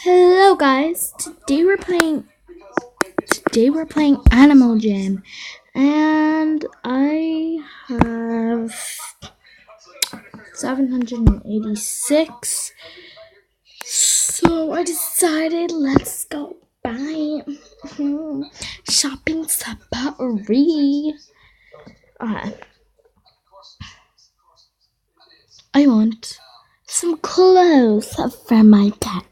Hello guys. Today we're playing Animal Jam and I have 786. So I decided let's go buy shopping spree. Uh, I want some clothes for my pet.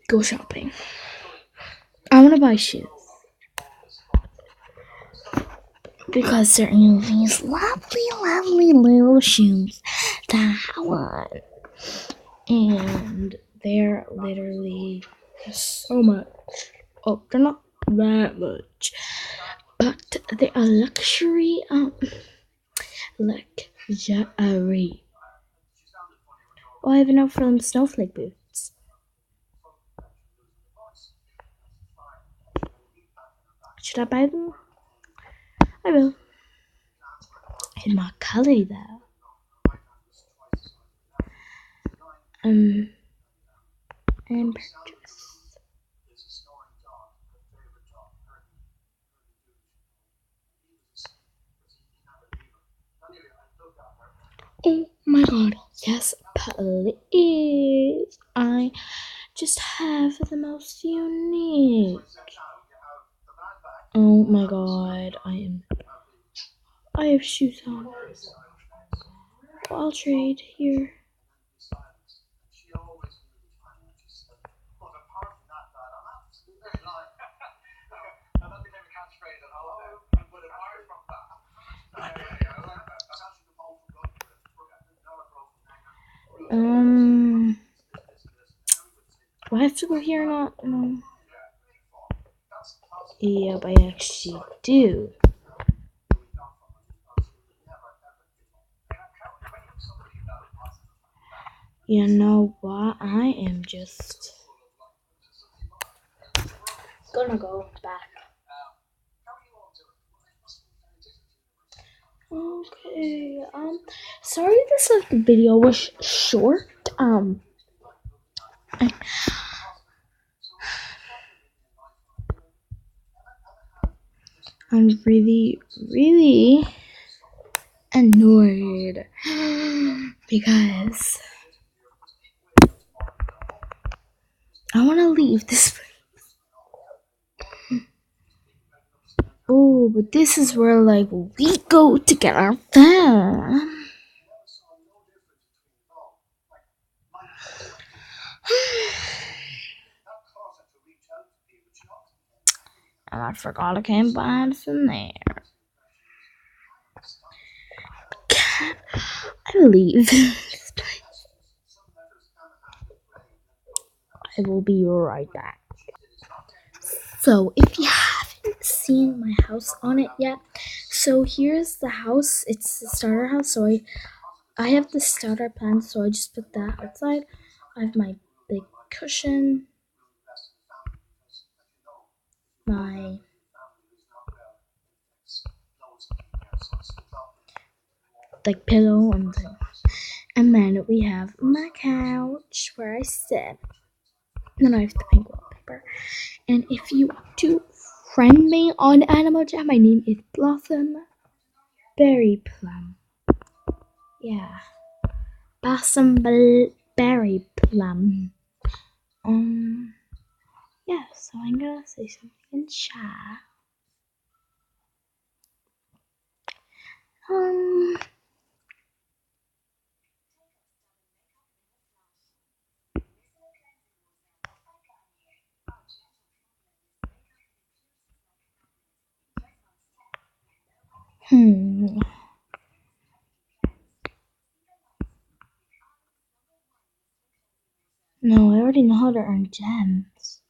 Go shopping. I want to buy shoes because they're in these lovely little shoes that I want, and they're literally so much. Oh, they're not that much, but they are luxury. Luxury. Oh, I have enough for them snowflake boots. Should I buy them? I will. In my color though. And purchase. Oh my god, yes, please. I just have the most unique. Oh my god, I have shoes on. I'll trade here. Do I have to go here or not? No. Yep, I actually do. You know what? I am just gonna go back. Okay, sorry this video was short. I'm really annoyed because I want to leave this place. Oh, but this is where like we go to get our phone. And I forgot I can't buy it from there. Can I leave this place? I will be right back. So if you haven't seen my house on it yet, so here's the house. It's the starter house. So I have the starter plan, so I just put that outside. I have my big cushion, my like pillow, and then we have my couch where I sit. Then I have the pink wallpaper. And if you want to friend me on Animal Jam, my name is Blossom Berry Plum. Yeah, Blossom Berry Plum. Yeah. So I'm gonna say something in chat. No, I already know how to earn gems.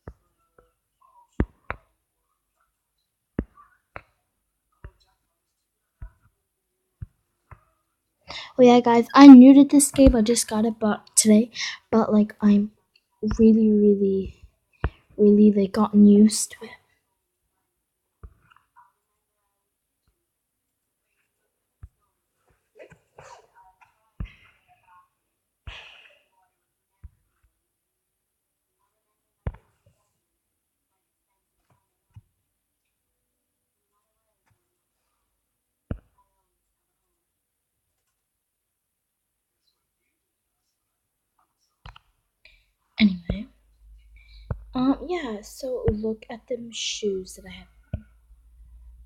Oh yeah, guys, I'm new to this game. I just got it today, but like I'm really like gotten used to it. Anyway, yeah. So look at them shoes that I have.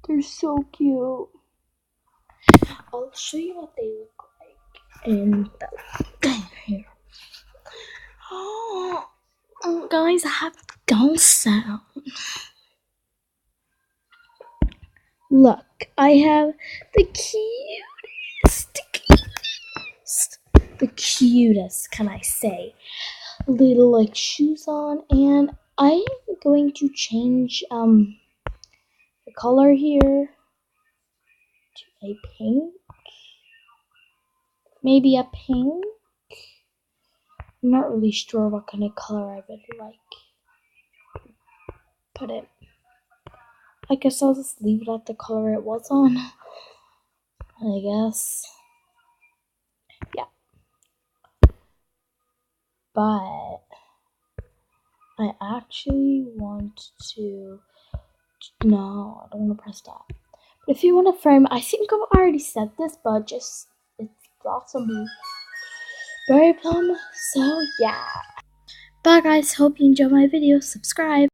They're so cute. I'll show you what they look like in the here. Oh, guys, I have don't sound. Look, I have the cutest, can I say, little like shoes on, and I'm going to change the color here to a pink, maybe a pink. I'm not really sure what kind of color I would like. Put it. I guess I'll just leave it at the color it was on. I guess. Yeah. But I actually want to. No, I don't want to press that. But if you want to frame, I think I've already said this, but just it's blossomy berry plum. So yeah. Bye guys, hope you enjoy my video. Subscribe.